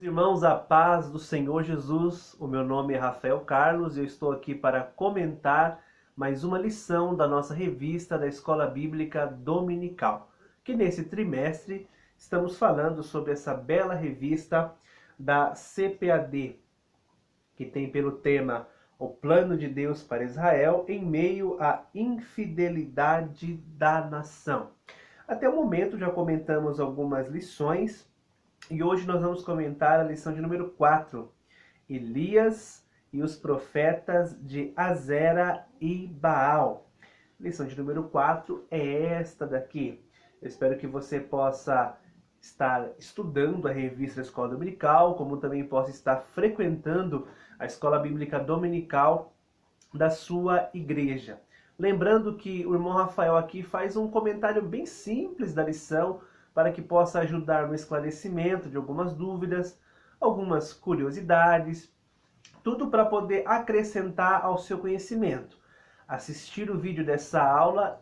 Irmãos, a paz do Senhor Jesus, o meu nome é Rafael Carlos e eu estou aqui para comentar mais uma lição da nossa revista da Escola Bíblica Dominical, que nesse trimestre estamos falando sobre essa bela revista da CPAD, que tem pelo tema O Plano de Deus para Israel em meio à infidelidade da nação. Até o momento já comentamos algumas lições. E hoje nós vamos comentar a lição de número 4, Elias e os profetas de Azera e Baal. Lição de número 4 é esta daqui. Eu espero que você possa estar estudando a revista da Escola Dominical, como também possa estar frequentando a Escola Bíblica Dominical da sua igreja. Lembrando que o irmão Rafael aqui faz um comentário bem simples da lição, para que possa ajudar no esclarecimento de algumas dúvidas, algumas curiosidades, tudo para poder acrescentar ao seu conhecimento. Assistir o vídeo dessa aula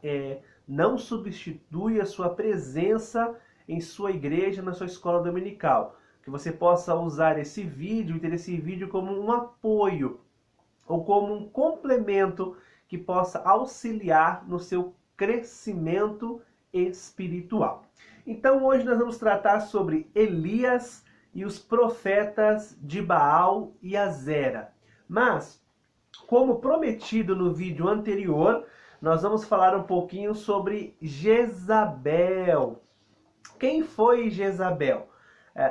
não substitui a sua presença em sua igreja, na sua escola dominical. Que você possa usar esse vídeo e ter esse vídeo como um apoio ou como um complemento que possa auxiliar no seu crescimento espiritual. Então hoje nós vamos tratar sobre Elias e os profetas de Baal e Azera. Mas, como prometido no vídeo anterior, nós vamos falar um pouquinho sobre Jezabel. Quem foi Jezabel?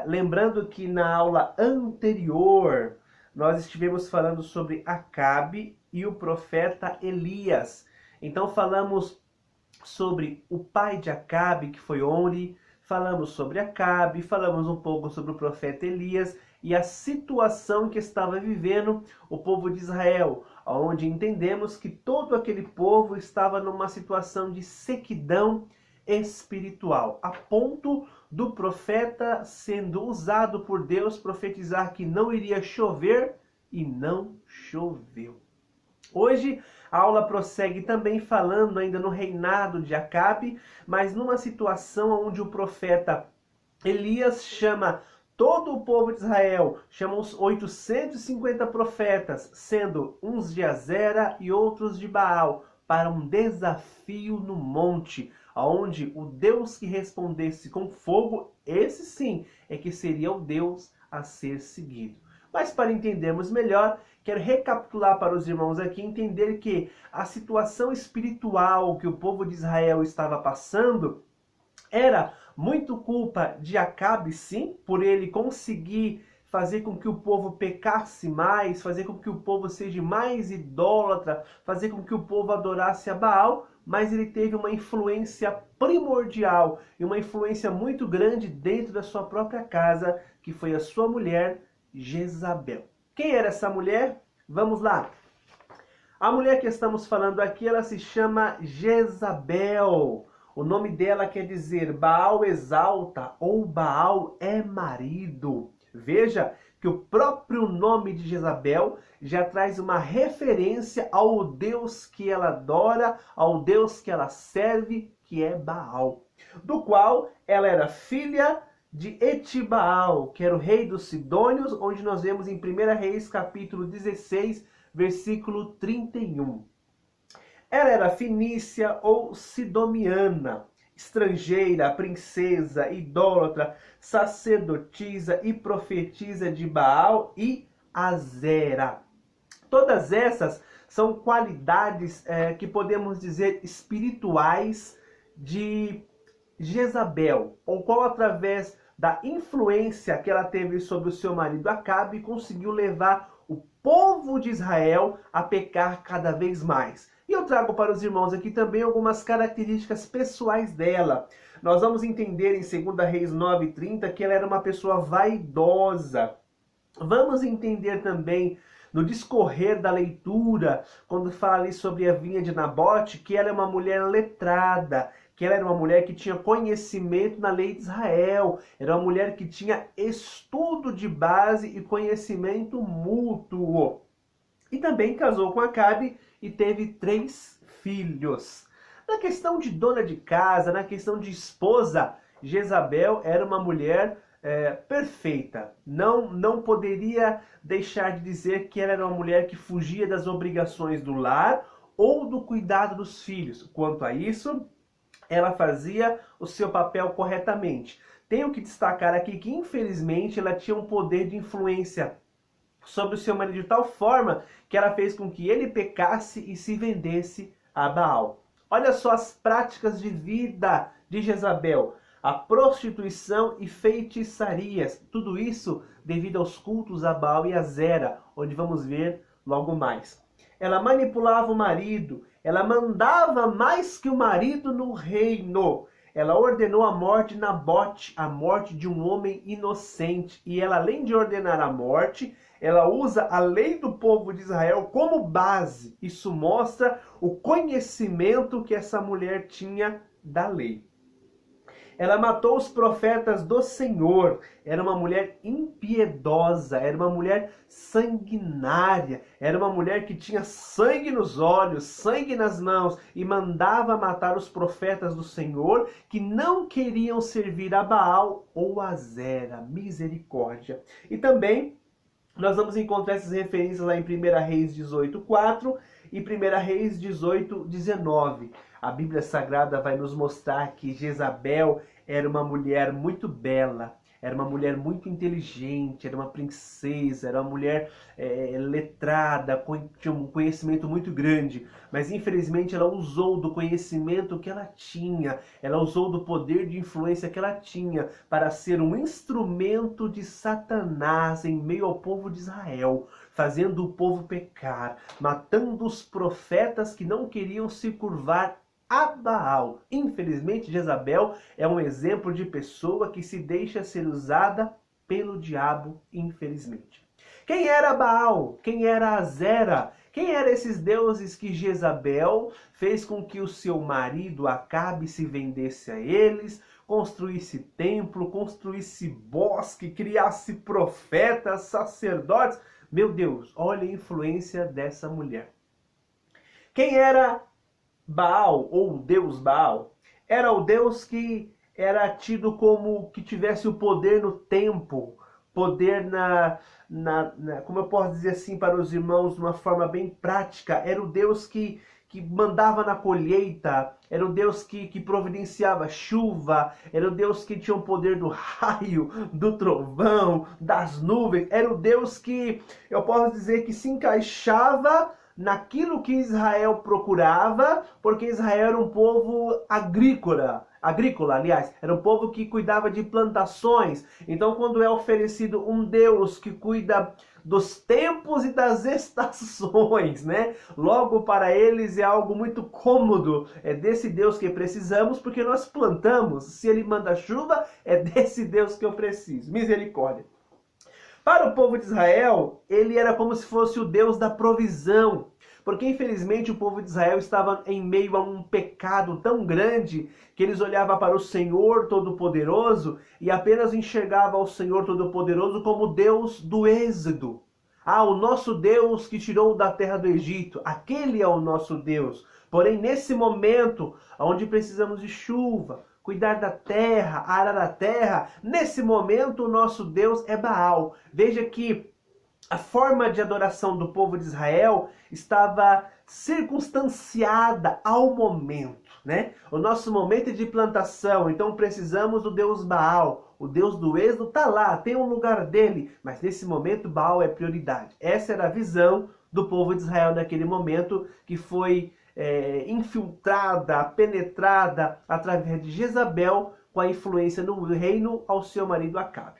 Lembrando que na aula anterior nós estivemos falando sobre Acabe e o profeta Elias. Então falamos sobre o pai de Acabe, que foi Omri, falamos sobre Acabe, falamos um pouco sobre o profeta Elias e a situação que estava vivendo o povo de Israel, onde entendemos que todo aquele povo estava numa situação de sequidão espiritual, a ponto do profeta sendo usado por Deus profetizar que não iria chover e não choveu. Hoje a aula prossegue também falando ainda no reinado de Acabe, mas numa situação onde o profeta Elias chama todo o povo de Israel, chama os 850 profetas, sendo uns de Azera e outros de Baal, para um desafio no monte, onde o Deus que respondesse com fogo, esse sim é que seria o Deus a ser seguido. Mas para entendermos melhor, quero recapitular para os irmãos aqui, entender que a situação espiritual que o povo de Israel estava passando era muito culpa de Acabe, sim, por ele conseguir fazer com que o povo pecasse mais, fazer com que o povo seja mais idólatra, fazer com que o povo adorasse a Baal, mas ele teve uma influência primordial e uma influência muito grande dentro da sua própria casa, que foi a sua mulher, Jezabel. Quem era essa mulher? Vamos lá. A mulher que estamos falando aqui, ela se chama Jezabel. O nome dela quer dizer Baal exalta ou Baal é marido. Veja que o próprio nome de Jezabel já traz uma referência ao Deus que ela adora, ao Deus que ela serve, que é Baal, do qual ela era filha de Etibaal, que era o rei dos Sidônios, onde nós vemos em 1 Reis capítulo 16, versículo 31. Ela era fenícia ou sidomiana, estrangeira, princesa, idólatra, sacerdotisa e profetisa de Baal e Azera. Todas essas são qualidades que podemos dizer espirituais de Jezabel, o qual através da influência que ela teve sobre o seu marido Acabe, conseguiu levar o povo de Israel a pecar cada vez mais. E eu trago para os irmãos aqui também algumas características pessoais dela. Nós vamos entender em 2 Reis 9:30 que ela era uma pessoa vaidosa. Vamos entender também no discorrer da leitura, quando fala ali sobre a vinha de Nabote, que ela é uma mulher letrada, que ela era uma mulher que tinha conhecimento na lei de Israel, era uma mulher que tinha estudo de base e conhecimento mútuo. E também casou com Acabe e teve 3 filhos. Na questão de dona de casa, na questão de esposa, Jezabel era uma mulher perfeita. Não poderia deixar de dizer que ela era uma mulher que fugia das obrigações do lar ou do cuidado dos filhos. Quanto a isso, ela fazia o seu papel corretamente. Tenho que destacar aqui que, infelizmente, ela tinha um poder de influência sobre o seu marido de tal forma que ela fez com que ele pecasse e se vendesse a Baal. Olha só as práticas de vida de Jezabel: a prostituição e feitiçarias. Tudo isso devido aos cultos a Baal e a Zera, onde vamos ver logo mais. Ela manipulava o marido, ela mandava mais que o marido no reino. Ela ordenou a morte de Nabote, a morte de um homem inocente. E ela, além de ordenar a morte, ela usa a lei do povo de Israel como base. Isso mostra o conhecimento que essa mulher tinha da lei. Ela matou os profetas do Senhor. Era uma mulher impiedosa, era uma mulher sanguinária, era uma mulher que tinha sangue nos olhos, sangue nas mãos e mandava matar os profetas do Senhor que não queriam servir a Baal ou a Zera. Misericórdia. E também nós vamos encontrar essas referências lá em 1 Reis 18:4 e 1 Reis 18:19. A Bíblia Sagrada vai nos mostrar que Jezabel era uma mulher muito bela, era uma mulher muito inteligente, era uma princesa, era uma mulher letrada, tinha um conhecimento muito grande. Mas infelizmente ela usou do conhecimento que ela tinha, ela usou do poder de influência que ela tinha para ser um instrumento de Satanás em meio ao povo de Israel, fazendo o povo pecar, matando os profetas que não queriam se curvar a Baal. Infelizmente, Jezabel é um exemplo de pessoa que se deixa ser usada pelo diabo, infelizmente. Quem era Baal? Quem era Azera? Quem eram esses deuses que Jezabel fez com que o seu marido Acabe se vendesse a eles, construísse templo, construísse bosque, criasse profetas, sacerdotes? Meu Deus, olha a influência dessa mulher. Quem era Baal, ou o deus Baal? Era o deus que era tido como que tivesse o poder no tempo, poder como eu posso dizer assim para os irmãos de uma forma bem prática. Era o deus que mandava na colheita, era o Deus que providenciava chuva, era o Deus que tinha o poder do raio, do trovão, das nuvens. Era o Deus que, eu posso dizer, que se encaixava naquilo que Israel procurava, porque Israel era um povo agrícola, aliás, era um povo que cuidava de plantações. Então, quando é oferecido um Deus que cuida dos tempos e das estações, né? Logo para eles é algo muito cômodo. É desse Deus que precisamos, porque nós plantamos. Se ele manda chuva, é desse Deus que eu preciso. Misericórdia. Para o povo de Israel, ele era como se fosse o Deus da provisão, porque infelizmente o povo de Israel estava em meio a um pecado tão grande que eles olhavam para o Senhor Todo-Poderoso e apenas enxergavam o Senhor Todo-Poderoso como Deus do Êxodo. Ah, o nosso Deus que tirou da terra do Egito, aquele é o nosso Deus. Porém, nesse momento, onde precisamos de chuva, cuidar da terra, arar a terra, nesse momento o nosso Deus é Baal. Veja que a forma de adoração do povo de Israel estava circunstanciada ao momento, né? O nosso momento é de plantação, então precisamos do Deus Baal. O Deus do Êxodo está lá, tem um lugar dele, mas nesse momento Baal é prioridade. Essa era a visão do povo de Israel naquele momento, que foi infiltrada, penetrada através de Jezabel, com a influência no reino ao seu marido Acabe.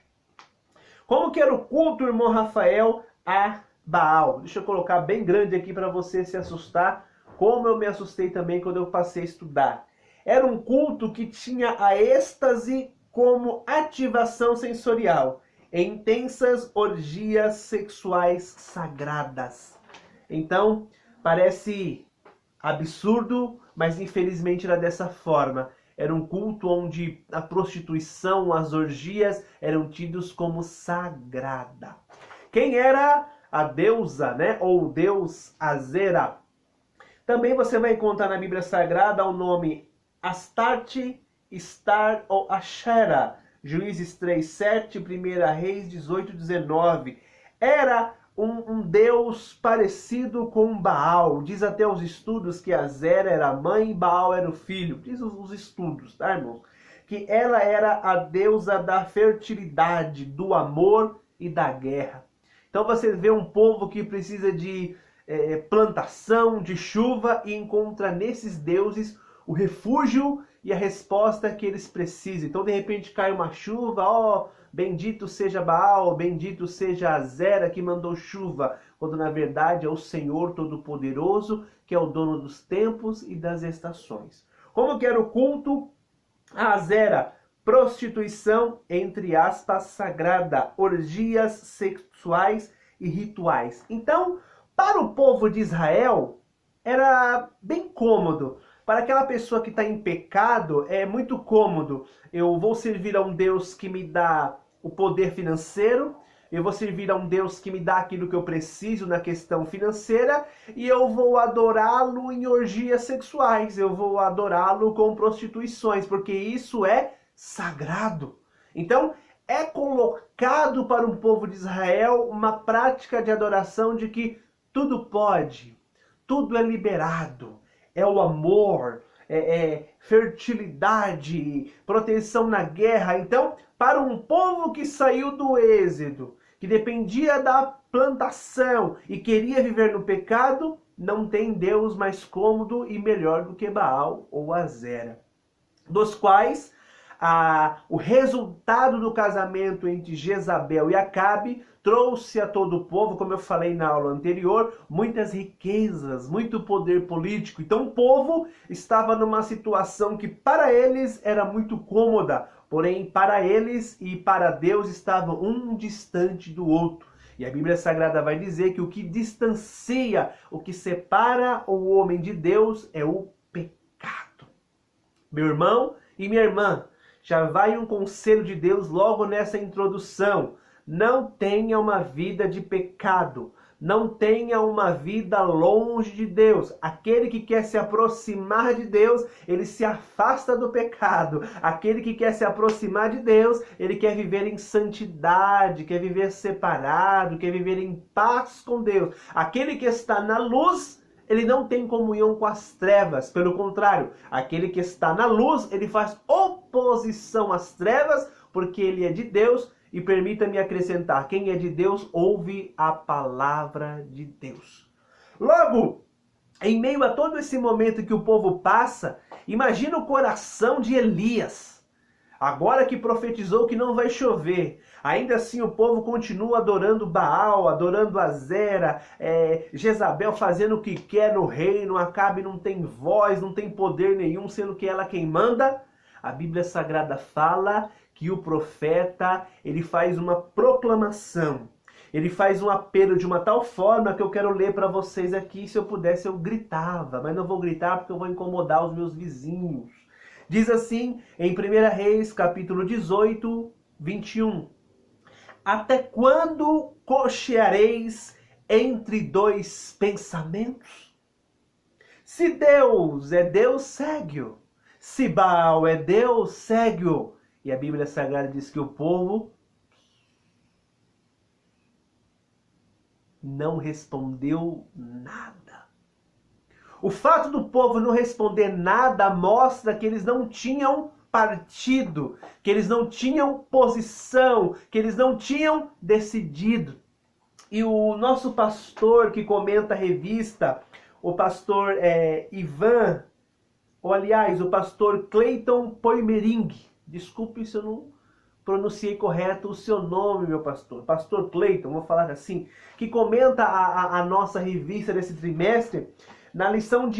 Como que era o culto, irmão Rafael, a Baal? Deixa eu colocar bem grande aqui para você se assustar, como eu me assustei também quando eu passei a estudar. Era um culto que tinha a êxtase como ativação sensorial, em intensas orgias sexuais sagradas. Então, parece absurdo, mas infelizmente era dessa forma. Era um culto onde a prostituição, as orgias eram tidos como sagrada. Quem era a deusa, né? Ou o deus Azera? Também você vai encontrar na Bíblia Sagrada o nome Astarte, Star ou Ashera. Juízes 3:7, 1 Reis 18:19. Era um Deus parecido com Baal. Diz até os estudos que Azera era a mãe e Baal era o filho. Diz os estudos, tá, irmãos? Que ela era a deusa da fertilidade, do amor e da guerra. Então você vê um povo que precisa de plantação, de chuva, e encontra nesses deuses o refúgio e a resposta que eles precisam. Então de repente cai uma chuva, ó, bendito seja Baal, bendito seja Azera que mandou chuva, quando na verdade é o Senhor Todo-Poderoso, que é o dono dos tempos e das estações. Como que era o culto a Azera? Prostituição, entre aspas, sagrada, orgias sexuais e rituais. Então, para o povo de Israel, era bem cômodo. Para aquela pessoa que está em pecado, é muito cômodo. Eu vou servir a um Deus que me dá o poder financeiro, eu vou servir a um Deus que me dá aquilo que eu preciso na questão financeira, e eu vou adorá-lo em orgias sexuais, eu vou adorá-lo com prostituições, porque isso é sagrado. Então, é colocado para um povo de Israel uma prática de adoração de que tudo pode, tudo é liberado. É o amor, fertilidade, proteção na guerra. Então, para um povo que saiu do êxodo, que dependia da plantação e queria viver no pecado, não tem Deus mais cômodo e melhor do que Baal ou Azera, dos quais o resultado do casamento entre Jezabel e Acabe trouxe a todo o povo, como eu falei na aula anterior, muitas riquezas, muito poder político. Então o povo estava numa situação que para eles era muito cômoda, porém para eles e para Deus estavam um distante do outro. E a Bíblia Sagrada vai dizer que o que distancia, o que separa o homem de Deus é o pecado. Meu irmão e minha irmã, já vai um conselho de Deus logo nessa introdução. Não tenha uma vida de pecado. Não tenha uma vida longe de Deus. Aquele que quer se aproximar de Deus, ele se afasta do pecado. Aquele que quer se aproximar de Deus, ele quer viver em santidade, quer viver separado, quer viver em paz com Deus. Aquele que está na luz, ele não tem comunhão com as trevas. Pelo contrário, aquele que está na luz, ele faz oposição às trevas, porque ele é de Deus. E permita-me acrescentar, quem é de Deus, ouve a palavra de Deus. Logo, em meio a todo esse momento que o povo passa, imagina o coração de Elias. Agora que profetizou que não vai chover, ainda assim o povo continua adorando Baal, adorando Azera, Jezabel fazendo o que quer no reino, Acabe não tem voz, não tem poder nenhum, sendo que ela quem manda. A Bíblia Sagrada fala que o profeta, ele faz uma proclamação, ele faz um apelo de uma tal forma que eu quero ler para vocês aqui. Se eu pudesse eu gritava, mas não vou gritar porque eu vou incomodar os meus vizinhos. Diz assim em 1 Reis, capítulo 18, 21. Até quando cocheareis entre dois pensamentos? Se Deus é Deus, segue-o. Se Baal é Deus, segue-o. E a Bíblia Sagrada diz que o povo não respondeu nada. O fato do povo não responder nada mostra que eles não tinham partido, que eles não tinham posição, que eles não tinham decidido. E o nosso pastor que comenta a revista, o pastor Ivan, ou aliás, o pastor Cleiton Poimering, desculpe se eu não pronunciei correto o seu nome, meu pastor. Pastor Cleiton, vou falar assim, que comenta a nossa revista desse trimestre, na lição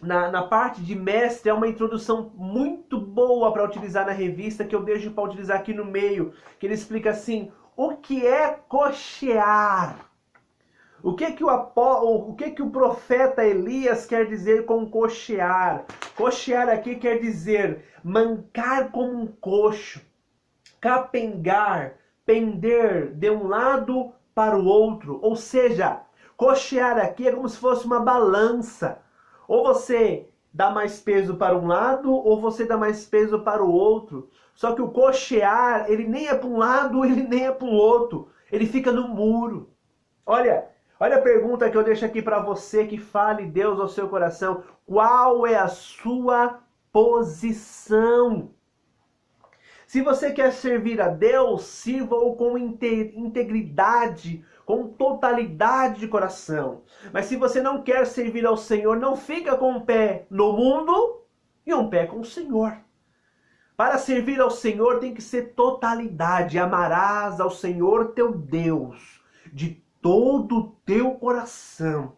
na parte de mestre, é uma introdução muito boa para utilizar na revista, que eu deixo para utilizar aqui no meio, que ele explica assim, o que é cochear? O que o profeta Elias quer dizer com cochear? Cochear aqui quer dizer mancar como um coxo, capengar, pender de um lado para o outro. Ou seja, cochear aqui é como se fosse uma balança. Ou você dá mais peso para um lado, ou você dá mais peso para o outro. Só que o cochear, ele nem é para um lado, ele nem é para o outro. Ele fica no muro. Olha a pergunta que eu deixo aqui para você, que fale Deus ao seu coração. Qual é a sua posição? Se você quer servir a Deus, sirva-o com integridade, com totalidade de coração. Mas se você não quer servir ao Senhor, não fica com um pé no mundo e um pé com o Senhor. Para servir ao Senhor tem que ser totalidade. Amarás ao Senhor teu Deus de todo o teu coração.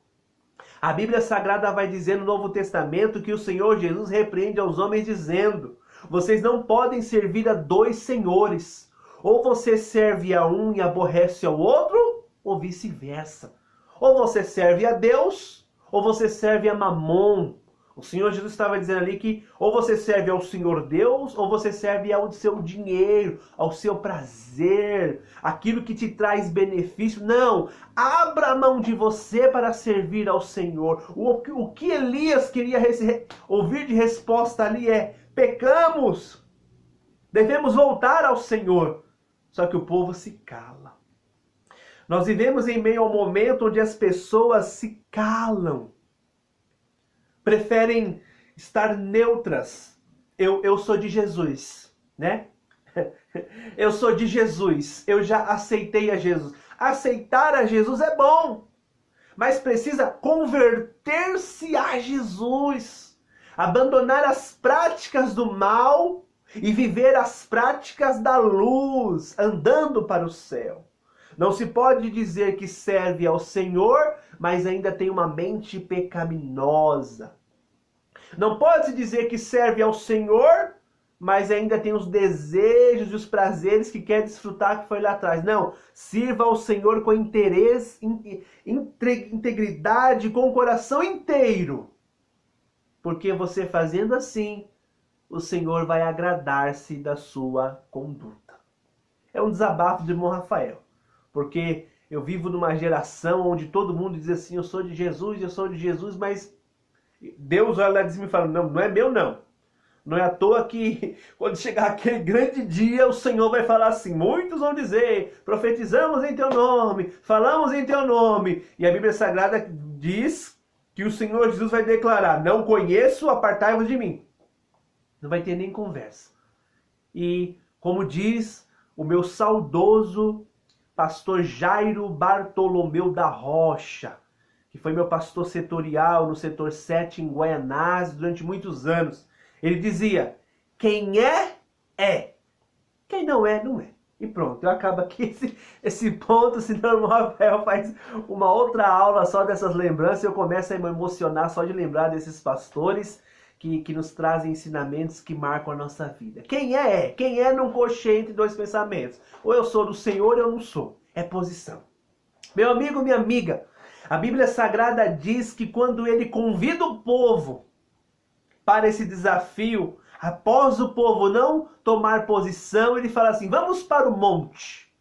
A Bíblia Sagrada vai dizer no Novo Testamento que o Senhor Jesus repreende aos homens dizendo: vocês não podem servir a dois senhores. Ou você serve a um e aborrece ao outro, ou vice-versa. Ou você serve a Deus, ou você serve a Mamon. O Senhor Jesus estava dizendo ali que ou você serve ao Senhor Deus, ou você serve ao seu dinheiro, ao seu prazer, aquilo que te traz benefício. Não, abra a mão de você para servir ao Senhor. O que Elias queria ouvir de resposta ali é: pecamos, devemos voltar ao Senhor. Só que o povo se cala. Nós vivemos em meio ao momento onde as pessoas se calam. Preferem estar neutras. Eu sou de Jesus, né? Eu sou de Jesus. Eu já aceitei a Jesus. Aceitar a Jesus é bom, mas precisa converter-se a Jesus. Abandonar as práticas do mal e viver as práticas da luz, andando para o céu. Não se pode dizer que serve ao Senhor, mas ainda tem uma mente pecaminosa. Não pode dizer que serve ao Senhor, mas ainda tem os desejos e os prazeres que quer desfrutar que foi lá atrás. Não, sirva ao Senhor com interesse, integridade, com o coração inteiro. Porque você fazendo assim, o Senhor vai agradar-se da sua conduta. É um desabafo do irmão Rafael. Porque eu vivo numa geração onde todo mundo diz assim: eu sou de Jesus, mas Deus olha lá e me fala: não, não é meu não. Não é à toa que quando chegar aquele grande dia, o Senhor vai falar assim: muitos vão dizer, profetizamos em teu nome, falamos em teu nome. E a Bíblia Sagrada diz que o Senhor Jesus vai declarar: não conheço, apartai-vos de mim. Não vai ter nem conversa. E como diz o meu saudoso pastor Jairo Bartolomeu da Rocha, que foi meu pastor setorial no setor 7 em Guaianazes durante muitos anos. Ele dizia: quem é, é. Quem não é, não é. E pronto, eu acabo aqui esse ponto, senão o irmão Rafael faz uma outra aula só dessas lembranças. Eu começo a me emocionar só de lembrar desses pastores que nos trazem ensinamentos que marcam a nossa vida. Quem é, é. Quem é não cocheia entre dois pensamentos. Ou eu sou do Senhor ou eu não sou. É posição. Meu amigo, minha amiga, a Bíblia Sagrada diz que quando ele convida o povo para esse desafio, após o povo não tomar posição, ele fala assim: vamos para o monte.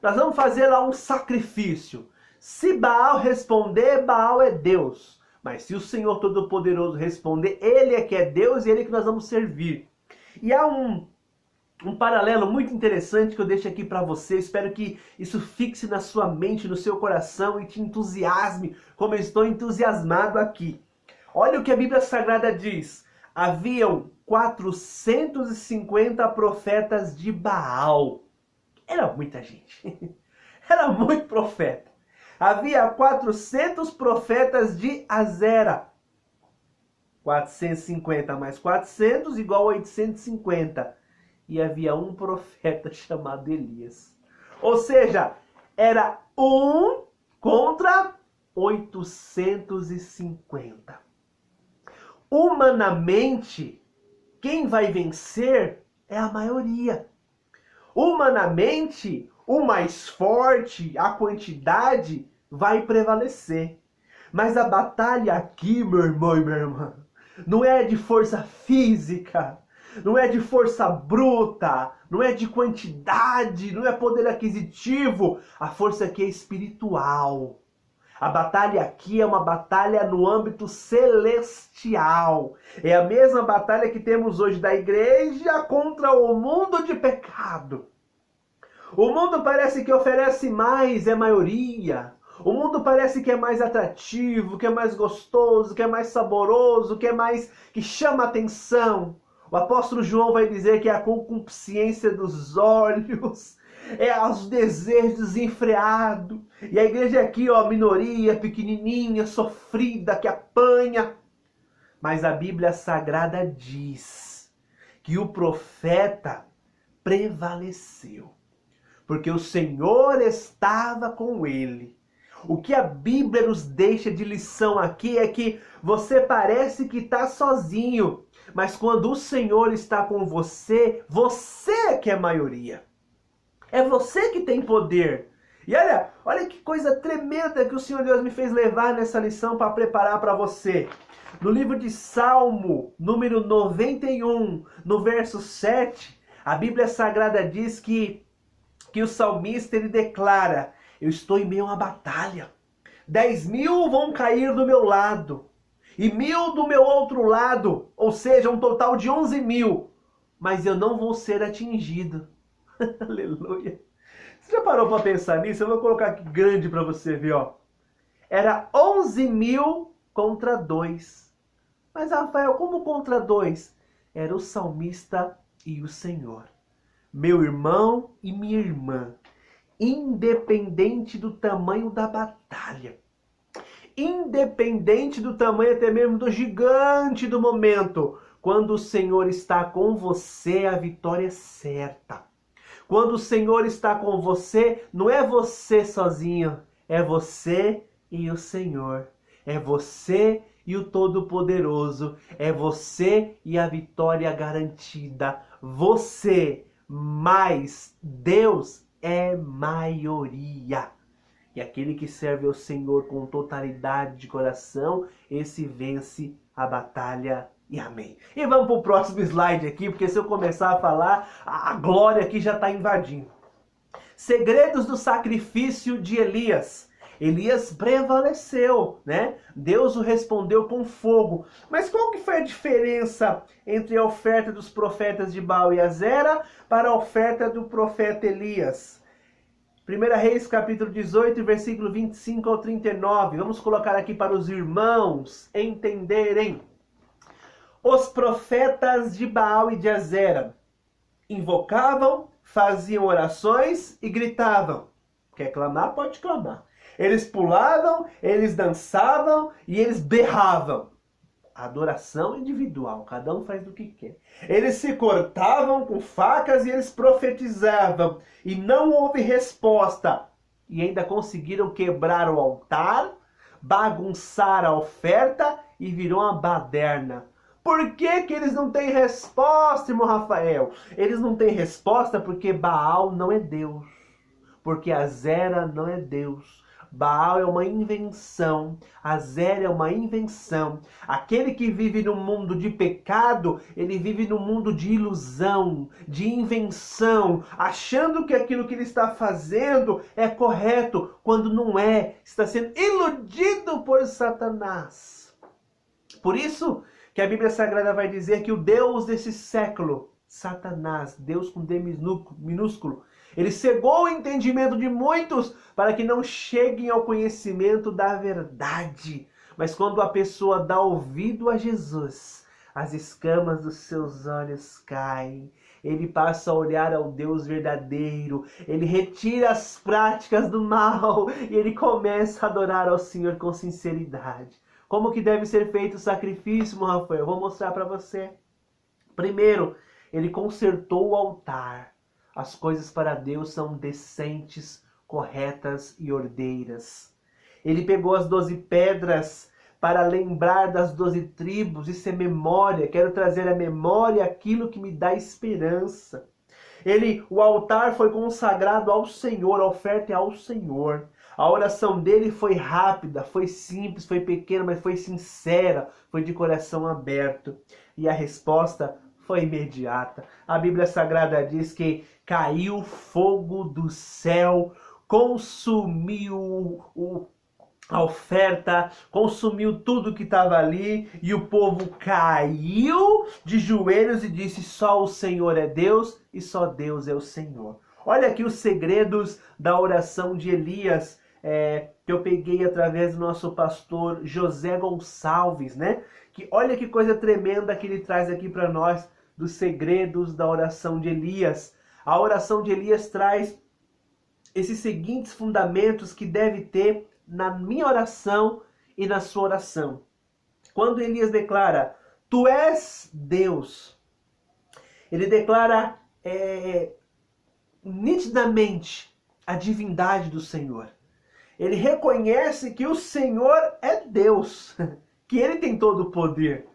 Nós vamos fazer lá um sacrifício. Se Baal responder, Baal é Deus. Mas se o Senhor Todo-Poderoso responder, Ele é que é Deus e Ele é que nós vamos servir. E há um paralelo muito interessante que eu deixo aqui para você. Espero que isso fixe na sua mente, no seu coração e te entusiasme, como eu estou entusiasmado aqui. Olha o que a Bíblia Sagrada diz. Haviam 450 profetas de Baal. Era muita gente. Era muito profeta. Havia 400 profetas de Azera. 450 mais 400 igual a 850. E havia um profeta chamado Elias. Ou seja, era 1 contra 850. Humanamente, quem vai vencer é a maioria. Humanamente, o mais forte, a quantidade, vai prevalecer. Mas a batalha aqui, meu irmão e minha irmã, não é de força física, não é de força bruta, não é de quantidade, não é poder aquisitivo. A força aqui é espiritual. A batalha aqui é uma batalha no âmbito celestial. É a mesma batalha que temos hoje da igreja contra o mundo de pecado. O mundo parece que oferece mais, é maioria. O mundo parece que é mais atrativo, que é mais gostoso, que é mais saboroso, que chama atenção. O apóstolo João vai dizer que é a concupiscência dos olhos, é os desejos desenfreados. E a igreja é aqui, ó, minoria, pequenininha, sofrida, que apanha. Mas a Bíblia Sagrada diz que o profeta prevaleceu, porque o Senhor estava com ele. O que a Bíblia nos deixa de lição aqui é que você parece que está sozinho, mas quando o Senhor está com você, você que é maioria. É você que tem poder. E olha que coisa tremenda que o Senhor Deus me fez levar nessa lição para preparar para você. No livro de Salmo, número 91, no verso 7, a Bíblia Sagrada diz que o salmista ele declara: eu estou em meio a uma batalha. 10.000 vão cair do meu lado e 1.000 do meu outro lado, ou seja, um total de 11.000, mas eu não vou ser atingido. Aleluia. Você já parou para pensar nisso? Eu vou colocar aqui grande para você ver, ó. Era 11.000 contra 2. Mas Rafael, como contra 2? Era o salmista e o Senhor. Meu irmão e minha irmã, independente do tamanho da batalha, independente do tamanho até mesmo do gigante do momento, quando o Senhor está com você, a vitória é certa. Quando o Senhor está com você, não é você sozinho, é você e o Senhor. É você e o Todo-Poderoso. É você e a vitória garantida. Você mais Deus é maioria. E aquele que serve ao Senhor com totalidade de coração, esse vence a batalha. E amém. E vamos para o próximo slide aqui, porque se eu começar a falar, a glória aqui já está invadindo. Segredos do sacrifício de Elias. Elias prevaleceu, né? Deus o respondeu com fogo. Mas qual que foi a diferença entre a oferta dos profetas de Baal e Azera para a oferta do profeta Elias? 1 Reis capítulo 18, versículo 25 ao 39. Vamos colocar aqui para os irmãos entenderem. Os profetas de Baal e de Azera invocavam, faziam orações e gritavam. Quer clamar? Pode clamar. Eles pulavam, eles dançavam e eles berravam. Adoração individual, cada um faz do que quer. Eles se cortavam com facas e eles profetizavam. E não houve resposta. E ainda conseguiram quebrar o altar, bagunçar a oferta e virou uma baderna. Por que que eles não têm resposta, irmão Rafael? Eles não têm resposta porque Baal não é Deus. Porque Azera não é Deus. Baal é uma invenção, Azera é uma invenção. Aquele que vive no mundo de pecado, ele vive no mundo de ilusão, de invenção, achando que aquilo que ele está fazendo é correto, quando não é. Está sendo iludido por Satanás. Por isso que a Bíblia Sagrada vai dizer que o Deus desse século, Satanás, Deus com D minúsculo, ele cegou o entendimento de muitos para que não cheguem ao conhecimento da verdade. Mas quando a pessoa dá ouvido a Jesus, as escamas dos seus olhos caem. Ele passa a olhar ao Deus verdadeiro. Ele retira as práticas do mal e ele começa a adorar ao Senhor com sinceridade. Como que deve ser feito o sacrifício, meu Rafael? Eu vou mostrar para você. Primeiro, ele consertou o altar. As coisas para Deus são decentes, corretas e ordeiras. Ele pegou as 12 pedras para lembrar das 12 tribos. Isso é memória. Quero trazer à memória aquilo que me dá esperança. O altar foi consagrado ao Senhor, a oferta é ao Senhor. A oração dele foi rápida, foi simples, foi pequena, mas foi sincera, foi de coração aberto. E a resposta foi imediata. A Bíblia Sagrada diz que caiu fogo do céu, consumiu a oferta, consumiu tudo que estava ali, e o povo caiu de joelhos e disse: só o Senhor é Deus e só Deus é o Senhor. Olha aqui os segredos da oração de Elias, que eu peguei através do nosso pastor José Gonçalves, né? Que olha que coisa tremenda que ele traz aqui para nós, dos segredos da oração de Elias. A oração de Elias traz esses seguintes fundamentos que deve ter na minha oração e na sua oração. Quando Elias declara: tu és Deus, ele declara nitidamente a divindade do Senhor. Ele reconhece que o Senhor é Deus, que ele tem todo o poder.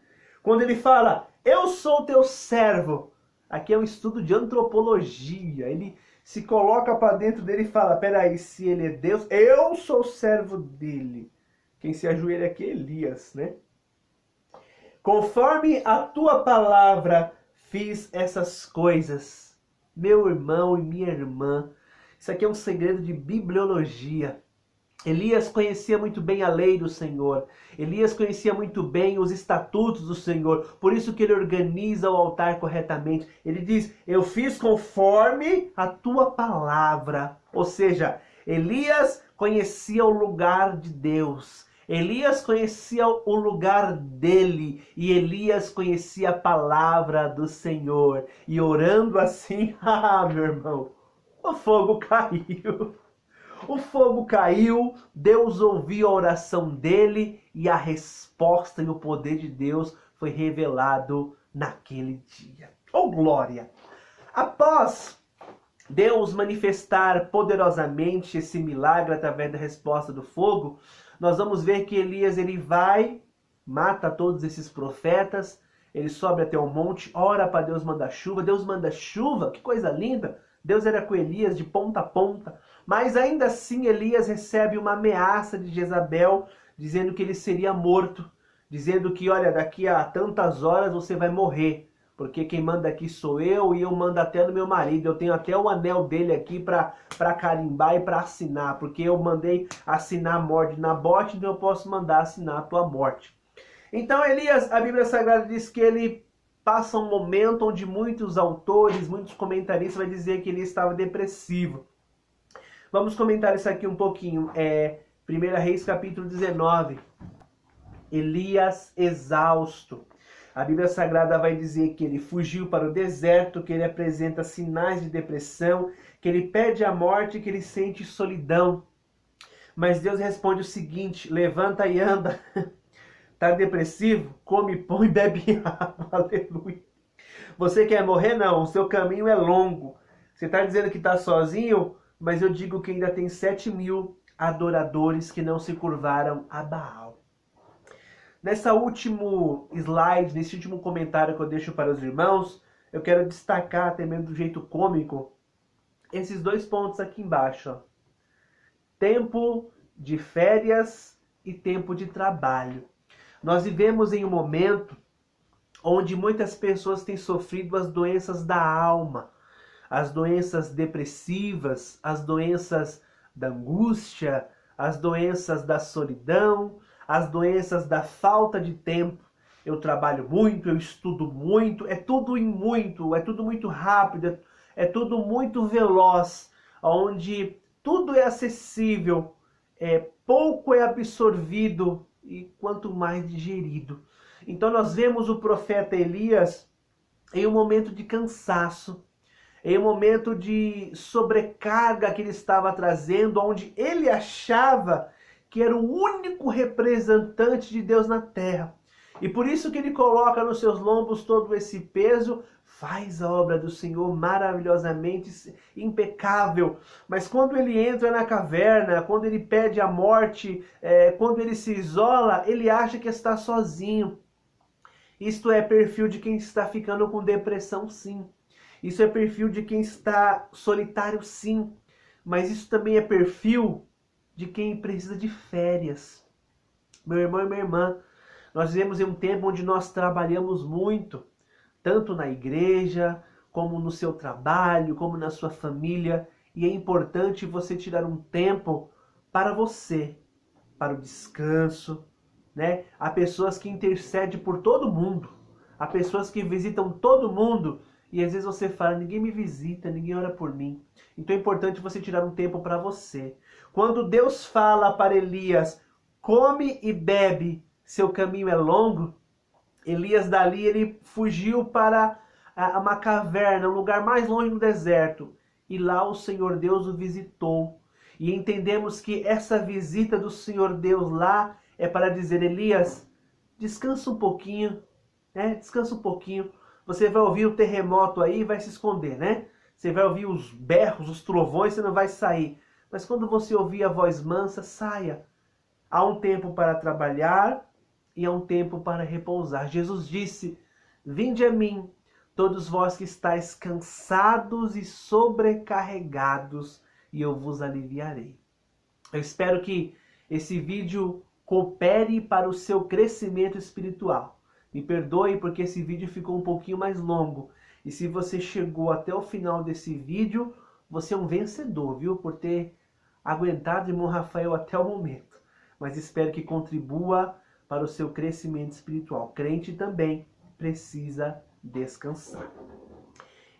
Quando ele fala: eu sou teu servo, aqui é um estudo de antropologia. Ele se coloca para dentro dele e fala: peraí, se ele é Deus, eu sou servo dele. Quem se ajoelha aqui é Elias, né? Conforme a tua palavra fiz essas coisas. Meu irmão e minha irmã, isso aqui é um segredo de bibliologia. Elias conhecia muito bem a lei do Senhor. Elias conhecia muito bem os estatutos do Senhor. Por isso que ele organiza o altar corretamente. Ele diz: eu fiz conforme a tua palavra. Ou seja, Elias conhecia o lugar de Deus. Elias conhecia o lugar dele. E Elias conhecia a palavra do Senhor. E orando assim, meu irmão, o fogo caiu. O fogo caiu, Deus ouviu a oração dele e a resposta e o poder de Deus foi revelado naquele dia. Oh, glória! Após Deus manifestar poderosamente esse milagre através da resposta do fogo, nós vamos ver que Elias ele vai, mata todos esses profetas, ele sobe até o monte, ora para Deus mandar chuva. Deus manda chuva, que coisa linda! Deus era com Elias de ponta a ponta. Mas ainda assim Elias recebe uma ameaça de Jezabel, dizendo que ele seria morto. Dizendo que, olha, daqui a tantas horas você vai morrer. Porque quem manda aqui sou eu e eu mando até no meu marido. Eu tenho até o anel dele aqui para carimbar e para assinar. Porque eu mandei assinar a morte de Nabote, então eu posso mandar assinar a tua morte. Então Elias, a Bíblia Sagrada diz que ele passa um momento onde muitos autores, muitos comentaristas vão dizer que ele estava depressivo. Vamos comentar isso aqui um pouquinho. 1 Reis capítulo 19. Elias exausto. A Bíblia Sagrada vai dizer que ele fugiu para o deserto, que ele apresenta sinais de depressão, que ele pede a morte, que ele sente solidão. Mas Deus responde o seguinte: levanta e anda. Está depressivo? Come pão e bebe água. Aleluia. Você quer morrer? Não. O seu caminho é longo. Você está dizendo que está sozinho? Mas eu digo que ainda tem 7.000 adoradores que não se curvaram a Baal. Nessa último slide, nesse último comentário que eu deixo para os irmãos, eu quero destacar, até mesmo do jeito cômico, esses dois pontos aqui embaixo. Ó. Tempo de férias e tempo de trabalho. Nós vivemos em um momento onde muitas pessoas têm sofrido as doenças da alma, as doenças depressivas, as doenças da angústia, as doenças da solidão, as doenças da falta de tempo. Eu trabalho muito, eu estudo muito, é tudo muito rápido, é tudo muito veloz, onde tudo é acessível, pouco é absorvido e quanto mais digerido. Então nós vemos o profeta Elias em um momento de cansaço, em um momento de sobrecarga que ele estava trazendo, onde ele achava que era o único representante de Deus na terra. E por isso que ele coloca nos seus lombos todo esse peso, faz a obra do Senhor maravilhosamente impecável. Mas quando ele entra na caverna, quando ele pede a morte, quando ele se isola, ele acha que está sozinho. Isto é perfil de quem está ficando com depressão, sim. Isso é perfil de quem está solitário, sim. Mas isso também é perfil de quem precisa de férias. Meu irmão e minha irmã, nós vivemos em um tempo onde nós trabalhamos muito, tanto na igreja, como no seu trabalho, como na sua família. E é importante você tirar um tempo para você. para o descanso, né? Há pessoas que intercedem por todo mundo. Há pessoas que visitam todo mundo e às vezes você fala, ninguém me visita, ninguém ora por mim. Então é importante você tirar um tempo para você. Quando Deus fala para Elias, come e bebe, seu caminho é longo, Elias dali ele fugiu para uma caverna, um lugar mais longe no deserto. E lá o Senhor Deus o visitou. E entendemos que essa visita do Senhor Deus lá é para dizer, Elias, descansa um pouquinho, né? Descansa um pouquinho. Você vai ouvir o terremoto aí e vai se esconder, né? Você vai ouvir os berros, os trovões, você não vai sair. Mas quando você ouvir a voz mansa, saia. Há um tempo para trabalhar e há um tempo para repousar. Jesus disse, vinde a mim, todos vós que estáis cansados e sobrecarregados, e eu vos aliviarei. Eu espero que esse vídeo coopere para o seu crescimento espiritual. Me perdoe porque esse vídeo ficou um pouquinho mais longo. E se você chegou até o final desse vídeo, você é um vencedor, viu? Por ter aguentado, irmão Rafael, até o momento. Mas espero que contribua para o seu crescimento espiritual. Crente também precisa descansar.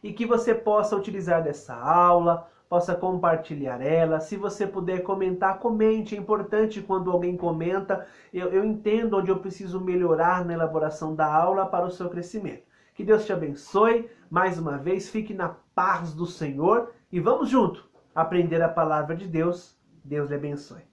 E que você possa utilizar dessa aula, possa compartilhar ela. Se você puder comentar, comente. É importante quando alguém comenta. Eu entendo onde eu preciso melhorar na elaboração da aula para o seu crescimento. Que Deus te abençoe. Mais uma vez, fique na paz do Senhor. E vamos junto aprender a palavra de Deus. Deus lhe abençoe.